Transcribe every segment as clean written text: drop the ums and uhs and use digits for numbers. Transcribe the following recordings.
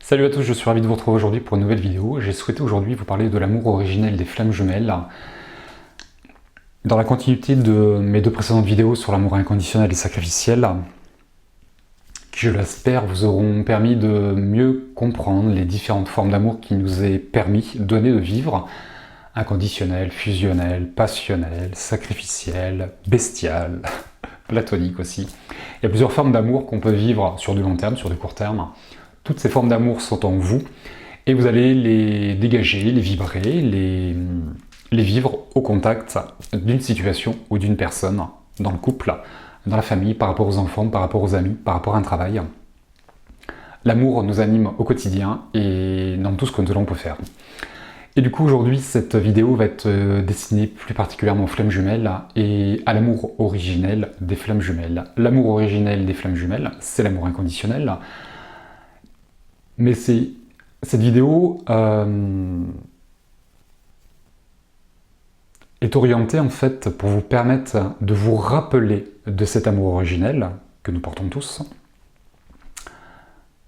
Salut à tous, je suis ravi de vous retrouver aujourd'hui pour une nouvelle vidéo. J'ai souhaité aujourd'hui vous parler de l'amour originel des flammes jumelles. Dans la continuité de mes deux précédentes vidéos sur l'amour inconditionnel et sacrificiel, qui je l'espère vous auront permis de mieux comprendre les différentes formes d'amour qui nous est permis, donné de vivre. Inconditionnel, fusionnel, passionnel, sacrificiel, bestial, platonique aussi. Il y a plusieurs formes d'amour qu'on peut vivre sur du long terme, sur du court terme. Toutes ces formes d'amour sont en vous et vous allez les dégager, les vibrer, les vivre au contact d'une situation ou d'une personne, dans le couple, dans la famille, par rapport aux enfants, par rapport aux amis, par rapport à un travail. L'amour nous anime au quotidien et dans tout ce que nous allons faire. Et du coup aujourd'hui cette vidéo va être destinée plus particulièrement aux flammes jumelles et à l'amour originel des flammes jumelles. L'amour originel des flammes jumelles, c'est l'amour inconditionnel. Mais cette vidéo est orientée en fait pour vous permettre de vous rappeler de cet amour originel que nous portons tous,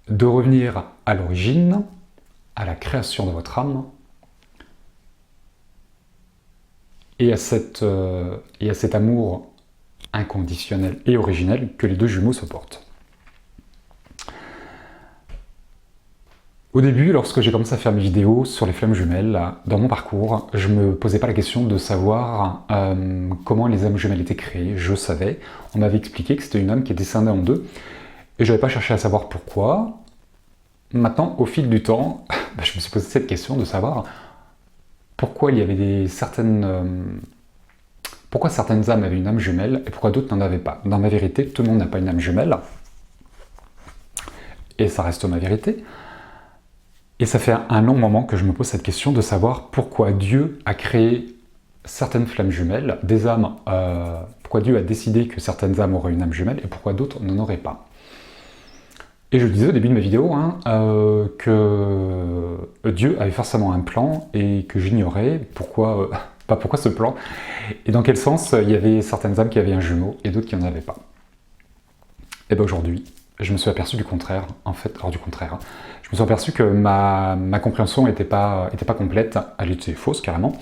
de revenir à l'origine, à la création de votre âme, et à cet amour inconditionnel et originel que les deux jumeaux se portent. Au début, lorsque j'ai commencé à faire mes vidéos sur les flammes jumelles, dans mon parcours, je me posais pas la question de savoir comment les âmes jumelles étaient créées. Je savais, on m'avait expliqué que c'était une âme qui était scindée en deux, et je n'avais pas cherché à savoir pourquoi. Maintenant, au fil du temps, je me suis posé cette question de savoir pourquoi il y avait pourquoi certaines âmes avaient une âme jumelle et pourquoi d'autres n'en avaient pas. Dans ma vérité, tout le monde n'a pas une âme jumelle, et ça reste ma vérité. Et ça fait un long moment que je me pose cette question de savoir pourquoi Dieu a créé certaines flammes jumelles, des âmes, pourquoi Dieu a décidé que certaines âmes auraient une âme jumelle et pourquoi d'autres n'en auraient pas. Et je disais au début de ma vidéo que Dieu avait forcément un plan et que j'ignorais pourquoi ce plan et dans quel sens il y avait certaines âmes qui avaient un jumeau et d'autres qui n'en avaient pas. Et bien aujourd'hui, je me suis aperçu du contraire, en fait, je me suis aperçu que ma compréhension n'était pas complète, elle était fausse carrément.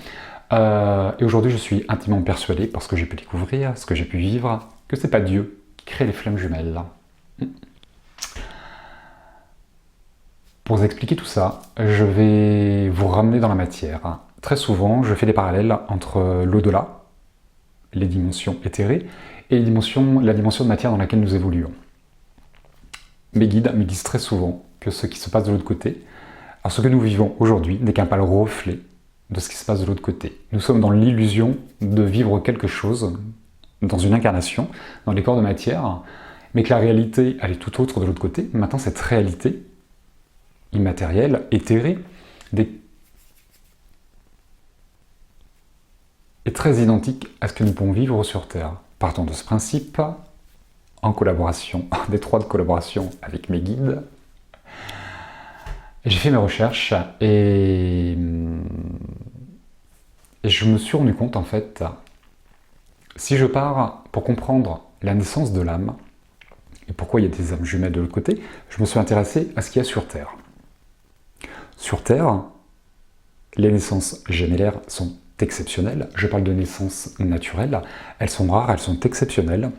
Et aujourd'hui, je suis intimement persuadé, parce que j'ai pu découvrir, ce que j'ai pu vivre, que c'est pas Dieu qui crée les flammes jumelles. Pour vous expliquer tout ça, je vais vous ramener dans la matière. Très souvent, je fais des parallèles entre l'au-delà, les dimensions éthérées, et la dimension de matière dans laquelle nous évoluons. Mes guides me disent très souvent que ce qui se passe de l'autre côté, alors ce que nous vivons aujourd'hui n'est qu'un pâle reflet de ce qui se passe de l'autre côté. Nous sommes dans l'illusion de vivre quelque chose dans une incarnation, dans les corps de matière, mais que la réalité, elle est tout autre de l'autre côté. Maintenant, cette réalité immatérielle, éthérée, est très identique à ce que nous pouvons vivre sur Terre. Partons de ce principe, en collaboration, en étroite collaboration avec mes guides, j'ai fait mes recherches et je me suis rendu compte en fait, si je pars pour comprendre la naissance de l'âme et pourquoi il y a des âmes jumelles de l'autre côté, je me suis intéressé à ce qu'il y a sur Terre. Sur Terre, les naissances gémellaires sont exceptionnelles. Je parle de naissances naturelles. Elles sont rares, elles sont exceptionnelles.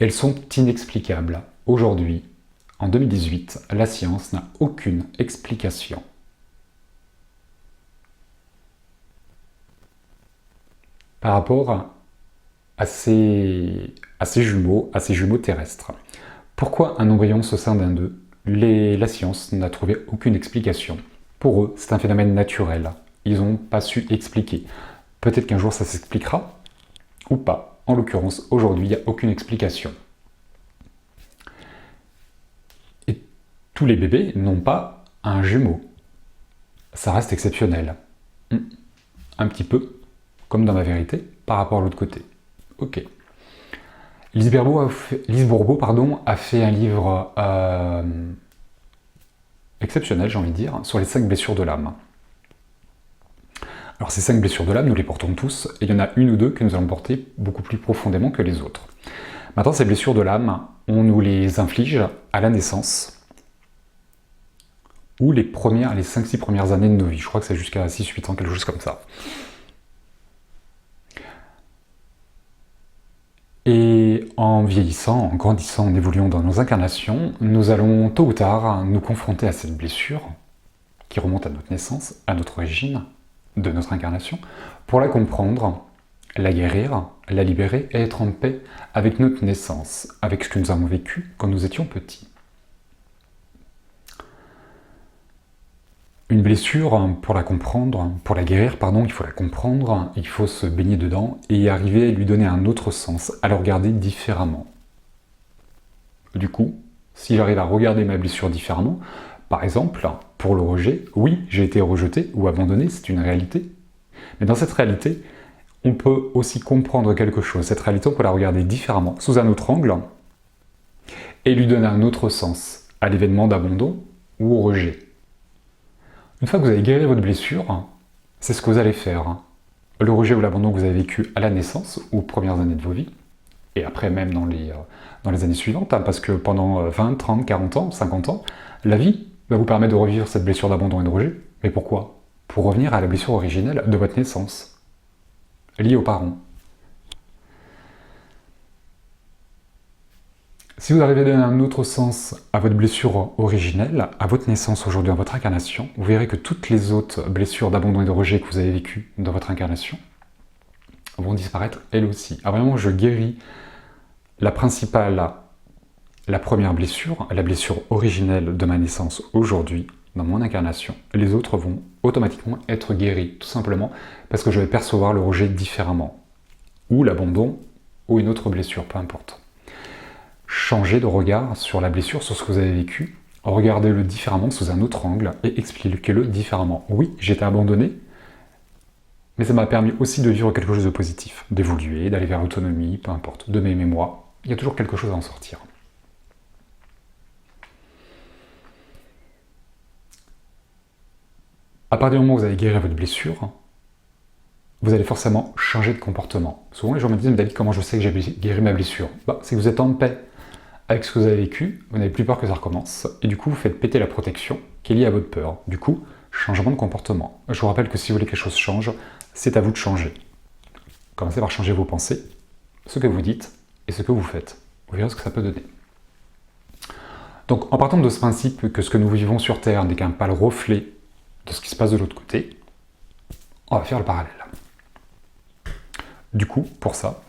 Elles sont inexplicables. Aujourd'hui, en 2018, la science n'a aucune explication. Par rapport à ces jumeaux terrestres. Pourquoi un embryon se scinde en deux? La science n'a trouvé aucune explication. Pour eux, c'est un phénomène naturel. Ils n'ont pas su expliquer. Peut-être qu'un jour ça s'expliquera, ou pas. En l'occurrence, aujourd'hui, il n'y a aucune explication. Et tous les bébés n'ont pas un jumeau. Ça reste exceptionnel. Un petit peu, comme dans ma vérité, par rapport à l'autre côté. Ok. Lise Bourbeau a fait un livre exceptionnel, j'ai envie de dire, sur les 5 blessures de l'âme. Alors ces 5 blessures de l'âme, nous les portons tous, et il y en a une ou deux que nous allons porter beaucoup plus profondément que les autres. Maintenant, ces blessures de l'âme, on nous les inflige à la naissance, ou les 5-6 premières années de nos vies. Je crois que c'est jusqu'à 6-8 ans, quelque chose comme ça. Et en vieillissant, en grandissant, en évoluant dans nos incarnations, nous allons tôt ou tard nous confronter à cette blessure qui remonte à notre naissance, à notre origine de notre incarnation, pour la comprendre, la guérir, la libérer et être en paix avec notre naissance, avec ce que nous avons vécu quand nous étions petits. Une blessure, pour la comprendre, pour la guérir, il faut la comprendre, il faut se baigner dedans et arriver à lui donner un autre sens, à le regarder différemment. Du coup, si j'arrive à regarder ma blessure différemment, par exemple, pour le rejet, oui, j'ai été rejeté ou abandonné, c'est une réalité. Mais dans cette réalité, on peut aussi comprendre quelque chose. Cette réalité, on peut la regarder différemment, sous un autre angle, et lui donner un autre sens à l'événement d'abandon ou au rejet. Une fois que vous avez guéri votre blessure, c'est ce que vous allez faire. Le rejet ou l'abandon que vous avez vécu à la naissance ou aux premières années de vos vies, et après même dans les années suivantes, parce que pendant 20, 30, 40 ans, 50 ans, la vie va vous permettre de revivre cette blessure d'abandon et de rejet. Mais pourquoi? Pour revenir à la blessure originelle de votre naissance, liée aux parents. Si vous arrivez à donner un autre sens à votre blessure originelle, à votre naissance aujourd'hui, à votre incarnation, vous verrez que toutes les autres blessures d'abandon et de rejet que vous avez vécues dans votre incarnation vont disparaître elles aussi. Ah vraiment, je guéris la principale, la première blessure, la blessure originelle de ma naissance aujourd'hui, dans mon incarnation. Les autres vont automatiquement être guéris, tout simplement parce que je vais percevoir le rejet différemment, ou l'abandon, ou une autre blessure, peu importe. Changez de regard sur la blessure, sur ce que vous avez vécu, regardez-le différemment sous un autre angle et expliquez-le différemment. Oui, j'ai été abandonné, mais ça m'a permis aussi de vivre quelque chose de positif, d'évoluer, d'aller vers l'autonomie, peu importe, de m'aimer moi. Il y a toujours quelque chose à en sortir. À partir du moment où vous avez guéri votre blessure, vous allez forcément changer de comportement. Souvent les gens me disent « Mais David, comment je sais que j'ai guéri ma blessure ?» C'est que vous êtes en paix avec ce que vous avez vécu, vous n'avez plus peur que ça recommence, et du coup vous faites péter la protection qui est liée à votre peur. Du coup, changement de comportement. Je vous rappelle que si vous voulez que quelque chose change, c'est à vous de changer. Commencez par changer vos pensées, ce que vous dites et ce que vous faites. Vous verrez ce que ça peut donner. Donc en partant de ce principe que ce que nous vivons sur Terre n'est qu'un pâle reflet de ce qui se passe de l'autre côté, on va faire le parallèle. Du coup, pour ça,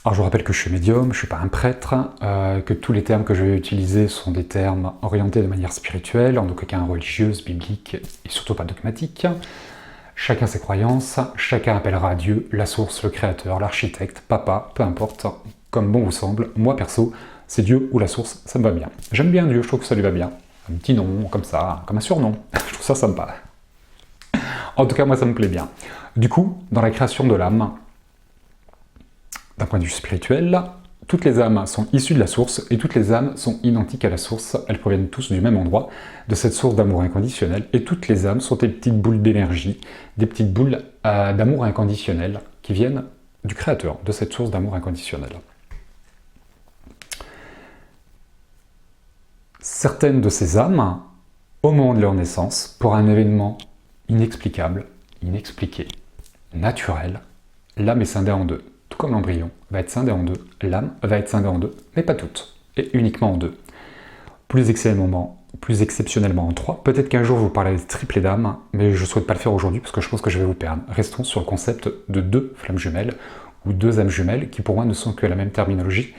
alors je vous rappelle que je suis médium, je ne suis pas un prêtre, que tous les termes que je vais utiliser sont des termes orientés de manière spirituelle, en aucun cas religieuse, biblique et surtout pas dogmatique. Chacun ses croyances, chacun appellera à Dieu, la source, le créateur, l'architecte, papa, peu importe, comme bon vous semble. Moi perso, c'est Dieu ou la source, ça me va bien. J'aime bien Dieu, je trouve que ça lui va bien. Un petit nom, comme ça, comme un surnom, je trouve ça sympa. En tout cas, moi ça me plaît bien. Du coup, dans la création de l'âme, d'un point de vue spirituel, toutes les âmes sont issues de la source et toutes les âmes sont identiques à la source. Elles proviennent tous du même endroit, de cette source d'amour inconditionnel. Et toutes les âmes sont des petites boules d'énergie, des petites boules d'amour inconditionnel qui viennent du Créateur, de cette source d'amour inconditionnel. Certaines de ces âmes, au moment de leur naissance, pour un événement inexplicable, inexpliqué, naturel, l'âme est scindée en deux. Tout comme l'embryon va être scindé en deux, l'âme va être scindée en deux, mais pas toutes, et uniquement en deux. Plus exceptionnellement en trois. Peut-être qu'un jour vous parlerez de triplé d'âme, mais je ne souhaite pas le faire aujourd'hui parce que je pense que je vais vous perdre. Restons sur le concept de deux flammes jumelles, ou deux âmes jumelles, qui pour moi ne sont que la même terminologie.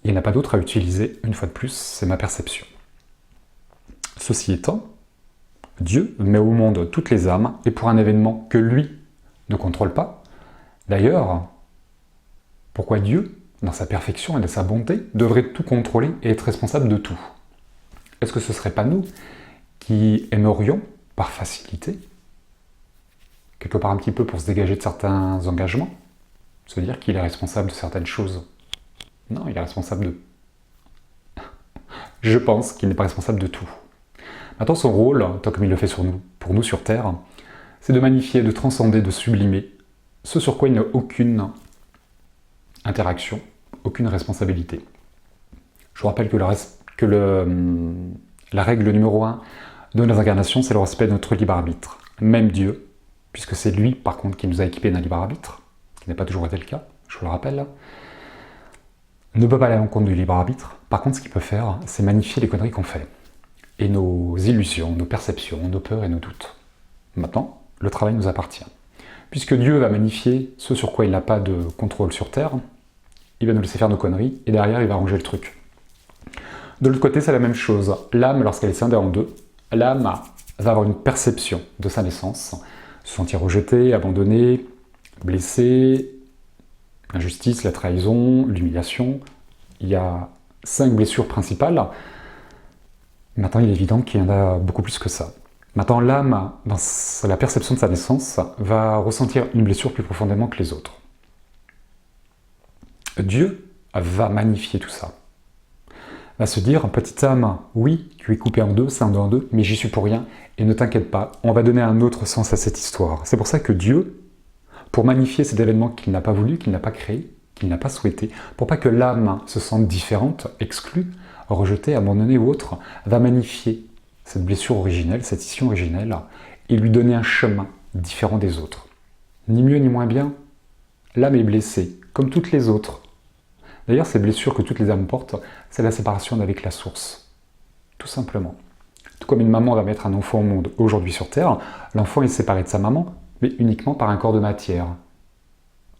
Il n'y en a pas d'autre à utiliser, une fois de plus, c'est ma perception. Ceci étant, Dieu met au monde toutes les âmes, et pour un événement que lui ne contrôle pas. D'ailleurs, pourquoi Dieu, dans sa perfection et dans sa bonté, devrait tout contrôler et être responsable de tout? Est-ce que ce ne serait pas nous qui aimerions, par facilité, quelque part un petit peu pour se dégager de certains engagements, se dire qu'il est responsable de certaines choses? Non, il est responsable de... Je pense qu'il n'est pas responsable de tout. Maintenant, son rôle, tant comme il le fait pour nous sur Terre, c'est de magnifier, de transcender, de sublimer ce sur quoi il n'a aucune interaction, aucune responsabilité. Je vous rappelle que que la règle numéro 1 de nos incarnations, c'est le respect de notre libre arbitre. Même Dieu, puisque c'est lui, par contre, qui nous a équipés d'un libre arbitre, qui n'a pas toujours été le cas, je vous le rappelle, ne peut pas aller à l'encontre du libre arbitre. Par contre, ce qu'il peut faire, c'est magnifier les conneries qu'on fait. Et nos illusions, nos perceptions, nos peurs et nos doutes. Maintenant, le travail nous appartient. Puisque Dieu va magnifier ce sur quoi il n'a pas de contrôle sur Terre, il va nous laisser faire nos conneries, et derrière, il va ranger le truc. De l'autre côté, c'est la même chose. L'âme, lorsqu'elle est scindée en deux, l'âme va avoir une perception de sa naissance, se sentir rejetée, abandonnée, blessée, l'injustice, la trahison, l'humiliation. Il y a 5 blessures principales. Maintenant, il est évident qu'il y en a beaucoup plus que ça. Maintenant, l'âme, dans la perception de sa naissance, va ressentir une blessure plus profondément que les autres. Dieu va magnifier tout ça. Va se dire, petite âme, oui, tu es coupée en deux, scindée en deux, mais j'y suis pour rien, et ne t'inquiète pas, on va donner un autre sens à cette histoire. C'est pour ça que Dieu, pour magnifier cet événement qu'il n'a pas voulu, qu'il n'a pas créé, qu'il n'a pas souhaité, pour pas que l'âme se sente différente, exclue, rejetée, abandonnée ou autre, va magnifier cette blessure originelle, cette issue originelle, et lui donner un chemin différent des autres. Ni mieux ni moins bien, l'âme est blessée, comme toutes les autres. D'ailleurs, ces blessures que toutes les âmes portent, c'est la séparation avec la source. Tout simplement. Tout comme une maman va mettre un enfant au monde aujourd'hui sur Terre, l'enfant est séparé de sa maman, mais uniquement par un corps de matière.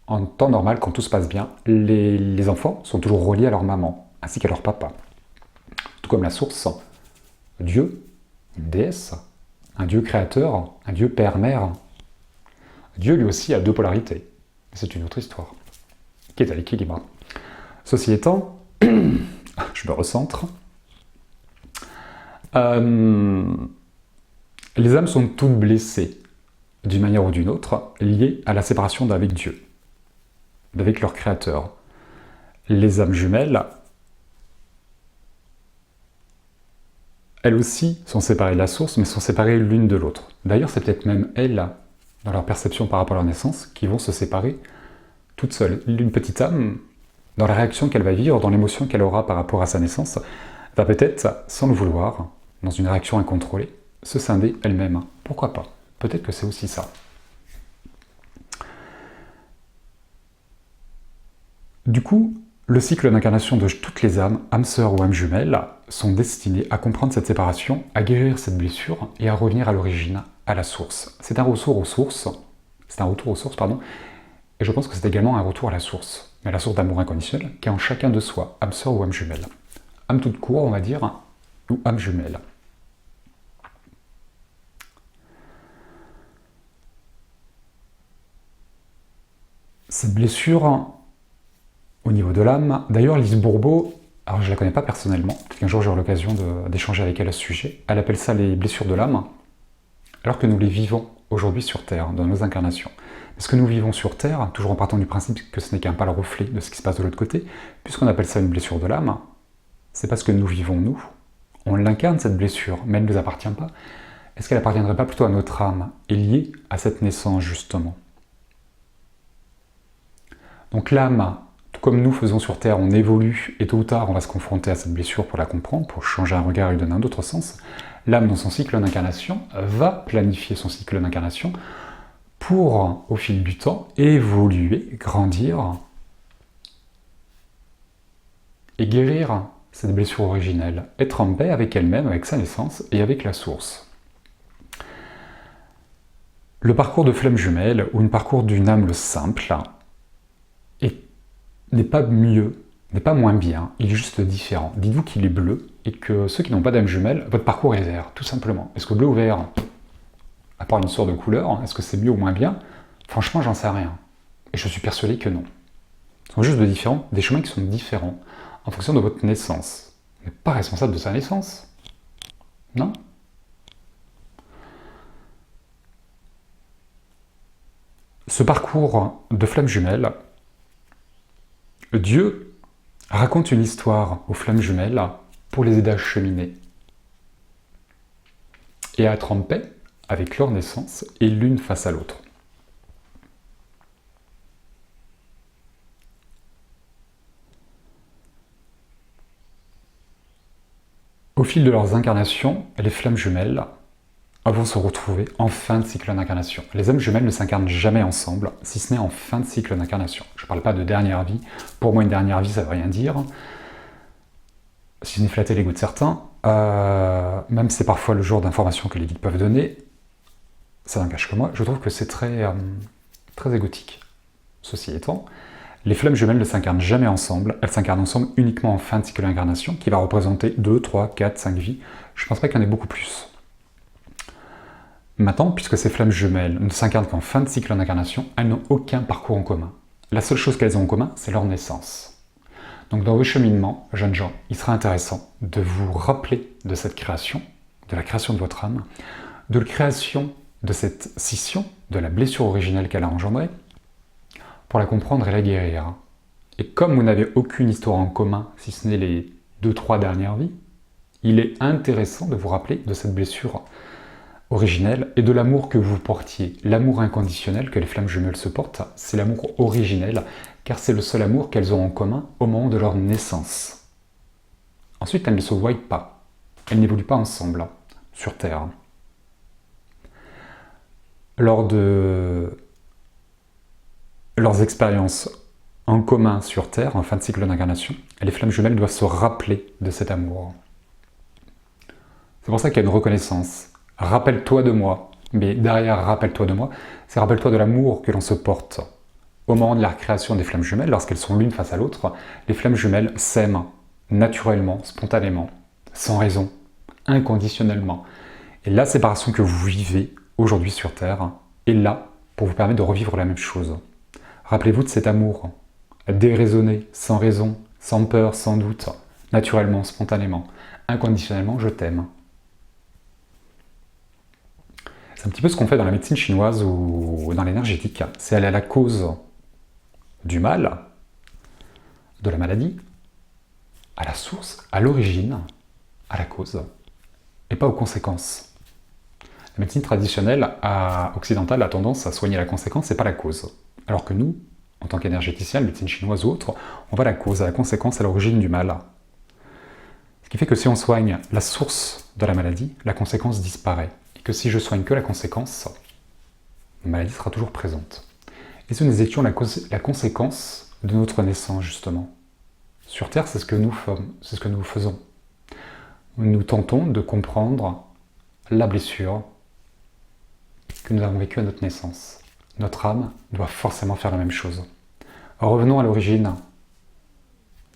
En temps normal, quand tout se passe bien, les enfants sont toujours reliés à leur maman, ainsi qu'à leur papa. Tout comme la source, Dieu, une déesse, un Dieu créateur, un Dieu père-mère. Dieu, lui aussi, a deux polarités. C'est une autre histoire, qui est à l'équilibre. Ceci étant, je me recentre. Les âmes sont toutes blessées, d'une manière ou d'une autre, liées à la séparation d'avec Dieu, d'avec leur créateur. Les âmes jumelles, elles aussi sont séparées de la source, mais sont séparées l'une de l'autre. D'ailleurs, c'est peut-être même elles, dans leur perception par rapport à leur naissance, qui vont se séparer toutes seules. Une petite âme, dans la réaction qu'elle va vivre, dans l'émotion qu'elle aura par rapport à sa naissance, va peut-être, sans le vouloir, dans une réaction incontrôlée, se scinder elle-même. Pourquoi pas? Peut-être que c'est aussi ça. Du coup, le cycle d'incarnation de toutes les âmes, âmes sœurs ou âmes jumelles, sont destinées à comprendre cette séparation, à guérir cette blessure et à revenir à l'origine, à la source. C'est un retour aux sources, et je pense que c'est également un retour à la source, mais la source d'amour inconditionnel qui est en chacun de soi, âme sœur ou âme jumelle. Âme toute court, on va dire, ou âme jumelle. Cette blessure, au niveau de l'âme, d'ailleurs Lise Bourbeau, alors je ne la connais pas personnellement, peut-être qu'un jour j'aurai l'occasion d'échanger avec elle à ce sujet, elle appelle ça les blessures de l'âme, alors que nous les vivons aujourd'hui sur Terre, dans nos incarnations. Mais ce que nous vivons sur Terre, toujours en partant du principe que ce n'est qu'un pâle reflet de ce qui se passe de l'autre côté, puisqu'on appelle ça une blessure de l'âme, c'est parce que nous vivons nous, on l'incarne cette blessure, mais elle ne nous appartient pas. Est-ce qu'elle appartiendrait pas plutôt à notre âme, et liée à cette naissance justement? Donc l'âme, tout comme nous faisons sur Terre, on évolue, et tôt ou tard on va se confronter à cette blessure pour la comprendre, pour changer un regard et lui donner un autre sens. L'âme, dans son cycle d'incarnation, va planifier son cycle d'incarnation pour, au fil du temps, évoluer, grandir et guérir cette blessure originelle, être en paix avec elle-même, avec sa naissance et avec la source. Le parcours de flamme jumelle, ou le parcours d'une âme simple, n'est pas mieux, n'est pas moins bien, il est juste différent. Dites-vous qu'il est bleu, et que ceux qui n'ont pas d'âme jumelle, votre parcours est vert, tout simplement. Est-ce que bleu ou vert, à part une sorte de couleur, est-ce que c'est mieux ou moins bien? Franchement, j'en sais rien. Et je suis persuadé que non. Ce sont juste des chemins qui sont différents, en fonction de votre naissance. Vous n'êtes pas responsable de sa naissance. Non? Ce parcours de flamme jumelle, Dieu raconte une histoire aux flammes jumelles pour les aider à cheminer et à être en paix avec leur naissance et l'une face à l'autre. Au fil de leurs incarnations, les flammes jumelles vont se retrouver en fin de cycle d'incarnation. Les âmes jumelles ne s'incarnent jamais ensemble, si ce n'est en fin de cycle d'incarnation. Je ne parle pas de dernière vie. Pour moi, une dernière vie, ça ne veut rien dire. Si ce n'est flatter l'ego de certains, même si c'est parfois le genre d'informations que les guides peuvent donner, ça n'engage que moi, je trouve que c'est très égotique. Ceci étant, les flammes jumelles ne s'incarnent jamais ensemble, elles s'incarnent ensemble uniquement en fin de cycle d'incarnation, qui va représenter 2, 3, 4, 5 vies. Je ne pense pas qu'il y en ait beaucoup plus. Maintenant, puisque ces flammes jumelles ne s'incarnent qu'en fin de cycle d'incarnation, elles n'ont aucun parcours en commun. La seule chose qu'elles ont en commun, c'est leur naissance. Donc dans vos cheminements, jeunes gens, il sera intéressant de vous rappeler de cette création, de la création de votre âme, de la création de cette scission, de la blessure originelle qu'elle a engendrée, pour la comprendre et la guérir. Et comme vous n'avez aucune histoire en commun, si ce n'est les 2-3 dernières vies, il est intéressant de vous rappeler de cette blessure originelle et de l'amour que vous portiez. L'amour inconditionnel que les flammes jumelles se portent, c'est l'amour originel, car c'est le seul amour qu'elles ont en commun au moment de leur naissance. Ensuite, elles ne se voient pas. Elles n'évoluent pas ensemble sur Terre. Lors de leurs expériences en commun sur Terre, en fin de cycle d'incarnation, les flammes jumelles doivent se rappeler de cet amour. C'est pour ça qu'il y a une reconnaissance. Rappelle-toi de moi, mais derrière rappelle-toi de moi, c'est rappelle-toi de l'amour que l'on se porte. Au moment de la création des flammes jumelles, lorsqu'elles sont l'une face à l'autre, les flammes jumelles s'aiment naturellement, spontanément, sans raison, inconditionnellement. Et la séparation que vous vivez aujourd'hui sur Terre est là pour vous permettre de revivre la même chose. Rappelez-vous de cet amour, déraisonné, sans raison, sans peur, sans doute, naturellement, spontanément, inconditionnellement, je t'aime. C'est un petit peu ce qu'on fait dans la médecine chinoise ou dans l'énergétique. C'est aller à la cause du mal, de la maladie, à la source, à l'origine, à la cause, et pas aux conséquences. La médecine traditionnelle occidentale a tendance à soigner la conséquence et pas la cause. Alors que nous, en tant qu'énergéticiens, médecine chinoise ou autre, on va à la cause, à la conséquence, à l'origine du mal. Ce qui fait que si on soigne la source de la maladie, la conséquence disparaît. Et que si je soigne que la conséquence, la maladie sera toujours présente. Et si nous étions la conséquence de notre naissance, justement. Sur Terre, c'est ce que nous faisons. Nous tentons de comprendre la blessure que nous avons vécue à notre naissance. Notre âme doit forcément faire la même chose. Revenons à l'origine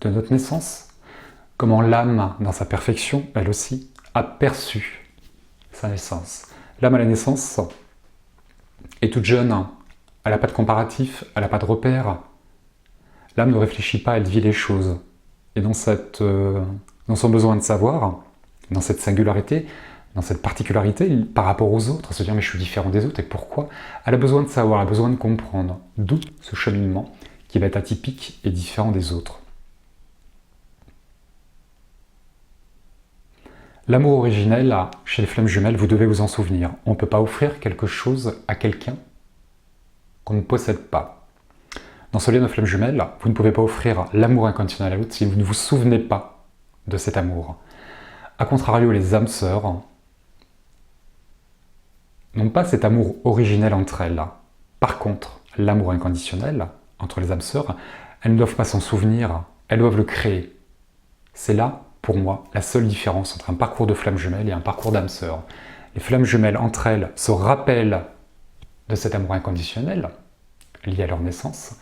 de notre naissance. Comment l'âme, dans sa perfection, elle aussi, a perçu sa naissance. L'âme à la naissance est toute jeune, elle n'a pas de comparatif, elle n'a pas de repère. L'âme ne réfléchit pas, elle vit les choses. Et dans son besoin de savoir, dans cette singularité, dans cette particularité par rapport aux autres, à se dire mais je suis différent des autres et pourquoi? Elle a besoin de savoir, elle a besoin de comprendre. D'où ce cheminement qui va être atypique et différent des autres. L'amour originel, chez les flammes jumelles, vous devez vous en souvenir. On ne peut pas offrir quelque chose à quelqu'un qu'on ne possède pas. Dans ce lien de flammes jumelles, vous ne pouvez pas offrir l'amour inconditionnel à l'autre si vous ne vous souvenez pas de cet amour. A contrario, les âmes sœurs n'ont pas cet amour originel entre elles. Par contre, l'amour inconditionnel entre les âmes sœurs, elles ne doivent pas s'en souvenir, elles doivent le créer. C'est là, pour moi, la seule différence entre un parcours de flammes jumelles et un parcours d'âmes sœurs. Les flammes jumelles, entre elles, se rappellent de cet amour inconditionnel, lié à leur naissance.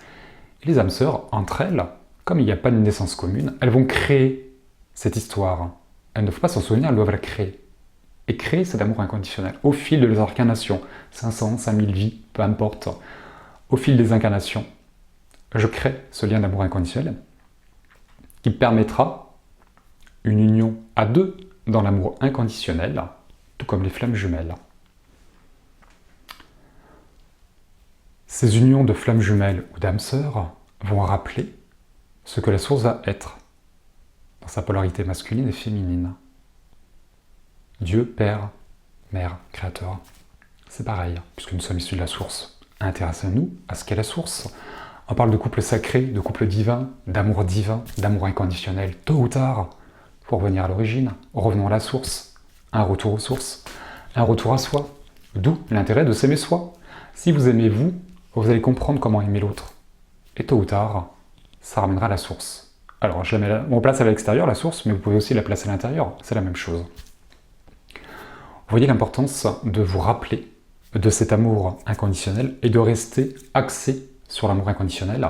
Et les âmes sœurs, entre elles, comme il n'y a pas de naissance commune, elles vont créer cette histoire. Elles ne doivent pas s'en souvenir, elles doivent la créer. Et créer cet amour inconditionnel au fil de leurs incarnations, 500, 5000 vies, peu importe. Au fil des incarnations, je crée ce lien d'amour inconditionnel qui permettra une union à deux dans l'amour inconditionnel, tout comme les flammes jumelles. Ces unions de flammes jumelles ou d'âmes sœurs vont rappeler ce que la source va être, dans sa polarité masculine et féminine. Dieu, Père, Mère, Créateur. C'est pareil, puisque nous sommes issus de la source. Intéressons-nous à ce qu'est la source. On parle de couple sacré, de couple divin, d'amour inconditionnel. Tôt ou tard, il pour revenir à l'origine. Revenons à la source. Un retour aux sources. Un retour à soi. D'où l'intérêt de s'aimer soi. Si vous aimez vous allez comprendre comment aimer l'autre. Et tôt ou tard, ça ramènera à la source. Alors, je la mets on place à l'extérieur, la source, mais vous pouvez aussi la placer à l'intérieur. C'est la même chose. Vous voyez l'importance de vous rappeler de cet amour inconditionnel et de rester axé sur l'amour inconditionnel,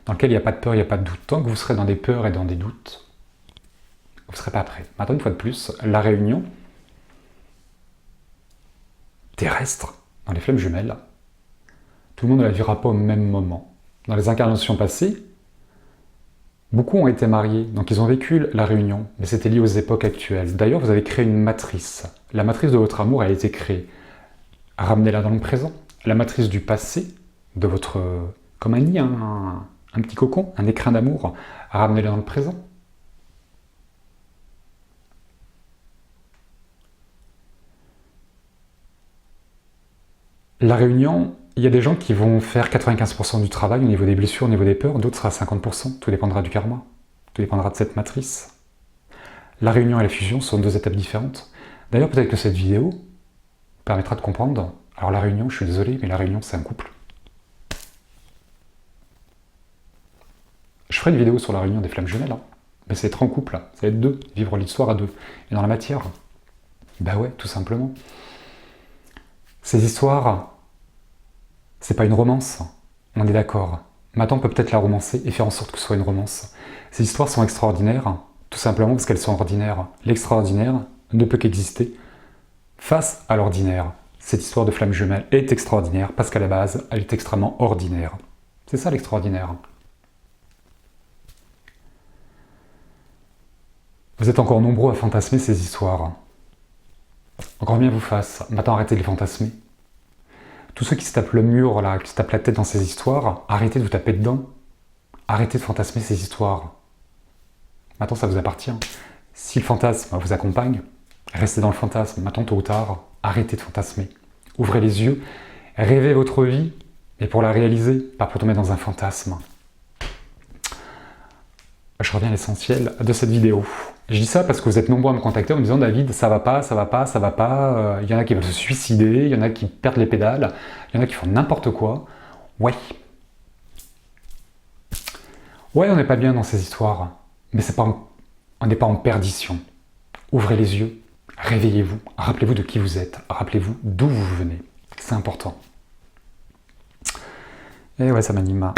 dans lequel il n'y a pas de peur, il n'y a pas de doute. Tant que vous serez dans des peurs et dans des doutes, vous ne serez pas prêt. Maintenant, une fois de plus, la réunion terrestre dans les flammes jumelles, tout le monde ne la vivra pas au même moment. Dans les incarnations passées, beaucoup ont été mariés, donc ils ont vécu la réunion, mais c'était lié aux époques actuelles. D'ailleurs, vous avez créé une matrice. La matrice de votre amour a été créée. Ramenez-la dans le présent. La matrice du passé, de votre... comme un nid, un petit cocon, un écrin d'amour, ramenez-la dans le présent. La réunion, il y a des gens qui vont faire 95% du travail au niveau des blessures, au niveau des peurs, d'autres sera 50%, tout dépendra du karma, tout dépendra de cette matrice. La réunion et la fusion sont deux étapes différentes. D'ailleurs, peut-être que cette vidéo permettra de comprendre. Alors la réunion, je suis désolé, mais la réunion, c'est un couple. Je ferai une vidéo sur la réunion des flammes jumelles, hein. Mais c'est être en couple, ça va être deux, vivre l'histoire à deux. Et dans la matière, bah ouais, tout simplement. Ces histoires, c'est pas une romance, on est d'accord. Maintenant, on peut peut-être la romancer et faire en sorte que ce soit une romance. Ces histoires sont extraordinaires, tout simplement parce qu'elles sont ordinaires. L'extraordinaire ne peut qu'exister face à l'ordinaire. Cette histoire de flamme jumelle est extraordinaire parce qu'à la base, elle est extrêmement ordinaire. C'est ça l'extraordinaire. Vous êtes encore nombreux à fantasmer ces histoires. Encore bien vous fasse. Maintenant, arrêtez de les fantasmer. Tous ceux qui se tapent le mur, là, qui se tapent la tête dans ces histoires, arrêtez de vous taper dedans. Arrêtez de fantasmer ces histoires. Maintenant, ça vous appartient. Si le fantasme vous accompagne, restez dans le fantasme. Maintenant, tôt ou tard, arrêtez de fantasmer. Ouvrez les yeux, rêvez votre vie, mais pour la réaliser, pas pour tomber dans un fantasme. Je reviens à l'essentiel de cette vidéo. Je dis ça parce que vous êtes nombreux à me contacter en me disant « David, ça va pas, ça va pas, ça va pas. Il y en a qui veulent se suicider, il y en a qui perdent les pédales, il y en a qui font n'importe quoi. » Ouais. Ouais, on n'est pas bien dans ces histoires, mais on n'est pas en perdition. Ouvrez les yeux, réveillez-vous, rappelez-vous de qui vous êtes, rappelez-vous d'où vous venez. C'est important. Et ouais, ça m'anime.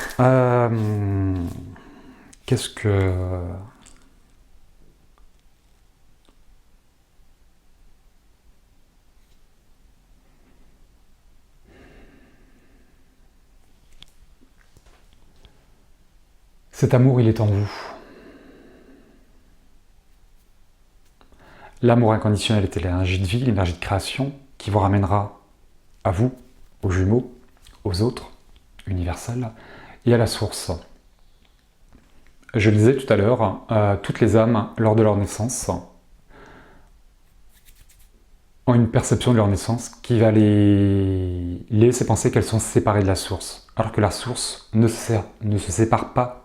Qu'est-ce que... Cet amour, il est en vous. L'amour inconditionnel est l'énergie de vie, l'énergie de création qui vous ramènera à vous, aux jumeaux, aux autres, universels, et à la source. Je le disais tout à l'heure, toutes les âmes, lors de leur naissance, ont une perception de leur naissance qui va les laisser penser qu'elles sont séparées de la source, alors que la source ne se sépare pas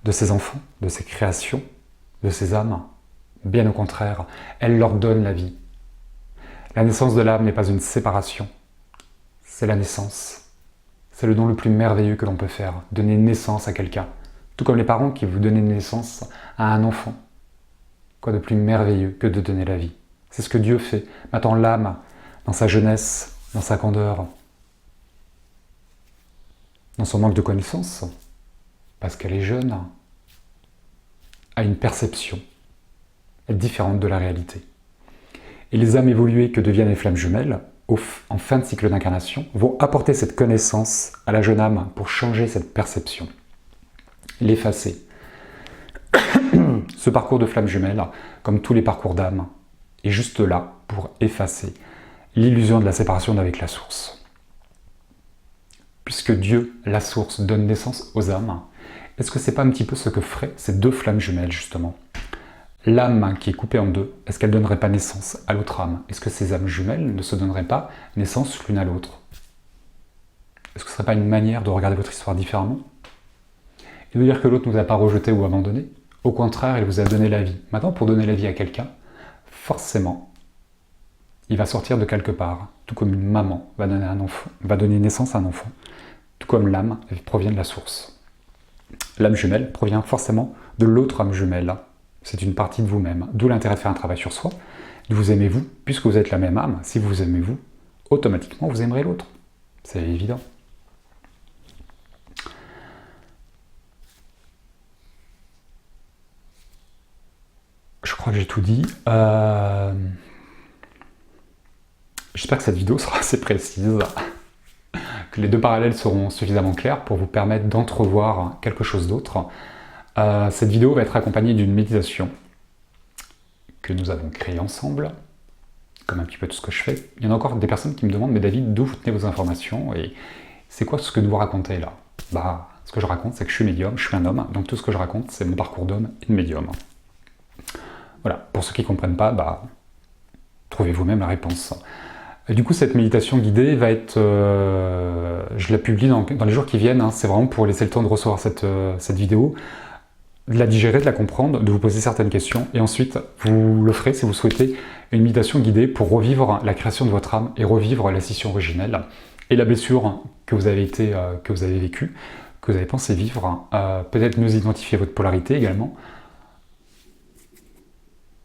de ses enfants, de ses créations, de ses âmes. Bien au contraire, elle leur donne la vie. La naissance de l'âme n'est pas une séparation, c'est la naissance. C'est le don le plus merveilleux que l'on peut faire, donner naissance à quelqu'un. Tout comme les parents qui vous donnent naissance à un enfant. Quoi de plus merveilleux que de donner la vie? C'est ce que Dieu fait. Maintenant l'âme, dans sa jeunesse, dans sa candeur, dans son manque de connaissance, parce qu'elle est jeune, a une perception différente de la réalité. Et les âmes évoluées que deviennent les flammes jumelles, en fin de cycle d'incarnation, vont apporter cette connaissance à la jeune âme pour changer cette perception, l'effacer. Ce parcours de flammes jumelles, comme tous les parcours d'âme, est juste là pour effacer l'illusion de la séparation avec la source. Puisque Dieu, la source, donne naissance aux âmes, est-ce que c'est pas un petit peu ce que feraient ces deux flammes jumelles, justement? L'âme qui est coupée en deux, est-ce qu'elle ne donnerait pas naissance à l'autre âme? Est-ce que ces âmes jumelles ne se donneraient pas naissance l'une à l'autre? Est-ce que ce ne serait pas une manière de regarder votre histoire différemment? Et de dire que l'autre ne vous a pas rejeté ou abandonné? Au contraire, il vous a donné la vie. Maintenant, pour donner la vie à quelqu'un, forcément, il va sortir de quelque part. Tout comme une maman va donner naissance à un enfant. Tout comme l'âme provient de la source. L'âme jumelle provient forcément de l'autre âme jumelle. C'est une partie de vous-même. D'où l'intérêt de faire un travail sur soi. De vous aimer vous, puisque vous êtes la même âme. Si vous aimez vous, automatiquement vous aimerez l'autre. C'est évident. Je crois que j'ai tout dit. J'espère que cette vidéo sera assez précise, que les deux parallèles seront suffisamment clairs pour vous permettre d'entrevoir quelque chose d'autre. Cette vidéo va être accompagnée d'une méditation que nous avons créée ensemble, comme un petit peu tout ce que je fais. Il y en a encore des personnes qui me demandent « Mais David, d'où vous tenez vos informations et c'est quoi ce que vous racontez là ?» Bah, ce que je raconte, c'est que je suis médium, je suis un homme, donc tout ce que je raconte, c'est mon parcours d'homme et de médium. Voilà, pour ceux qui ne comprennent pas, bah, trouvez vous-même la réponse. Et du coup, cette méditation guidée va être... je la publie dans les jours qui viennent, hein, c'est vraiment pour laisser le temps de recevoir cette vidéo, de la digérer, de la comprendre, de vous poser certaines questions, et ensuite, vous le ferez si vous souhaitez, une méditation guidée pour revivre la création de votre âme et revivre la scission originelle et la blessure que vous avez vécue, que vous avez pensé vivre, peut-être mieux identifier votre polarité également.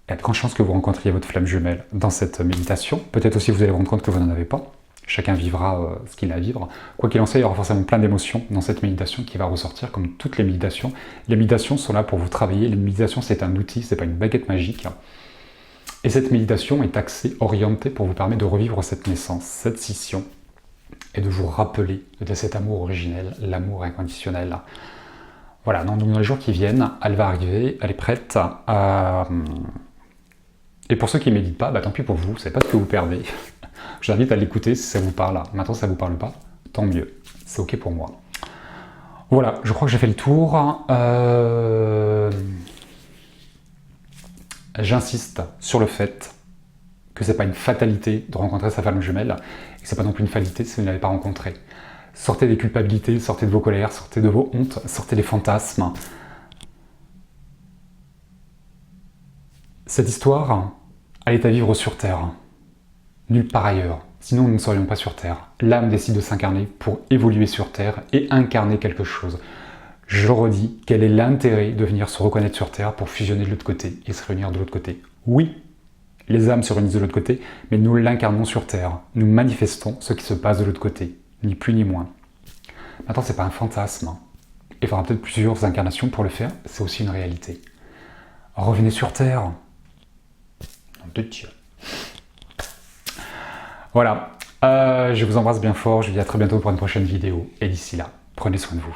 Il y a de grandes chances que vous rencontriez votre flamme jumelle dans cette méditation. Peut-être aussi vous allez vous rendre compte que vous n'en avez pas. Chacun vivra ce qu'il a à vivre. Quoi qu'il en soit, il y aura forcément plein d'émotions dans cette méditation qui va ressortir, comme toutes les méditations. Les méditations sont là pour vous travailler. Les méditations, c'est un outil, c'est pas une baguette magique. Et cette méditation est axée, orientée pour vous permettre de revivre cette naissance, cette scission, et de vous rappeler de cet amour originel, l'amour inconditionnel. Voilà, donc dans les jours qui viennent, elle va arriver, elle est prête. Et pour ceux qui ne méditent pas, bah, tant pis pour vous, c'est pas ce que vous perdez. Je vous invite à l'écouter si ça vous parle. Maintenant, ça ne vous parle pas, tant mieux. C'est ok pour moi. Voilà, je crois que j'ai fait le tour. J'insiste sur le fait que c'est pas une fatalité de rencontrer sa flamme jumelle, et que c'est pas non plus une fatalité si vous ne l'avez pas rencontrée. Sortez des culpabilités, sortez de vos colères, sortez de vos hontes, sortez des fantasmes. Cette histoire, elle est à vivre sur Terre, nulle part ailleurs. Sinon, nous ne serions pas sur Terre. L'âme décide de s'incarner pour évoluer sur Terre et incarner quelque chose. Je redis, quel est l'intérêt de venir se reconnaître sur Terre pour fusionner de l'autre côté et se réunir de l'autre côté? Oui, les âmes se réunissent de l'autre côté, mais nous l'incarnons sur Terre. Nous manifestons ce qui se passe de l'autre côté, ni plus ni moins. Maintenant, c'est pas un fantasme. Il faudra peut-être plusieurs incarnations pour le faire, c'est aussi une réalité. Revenez sur Terre. Nom de Dieu. Voilà, je vous embrasse bien fort, je vous dis à très bientôt pour une prochaine vidéo, et d'ici là, prenez soin de vous.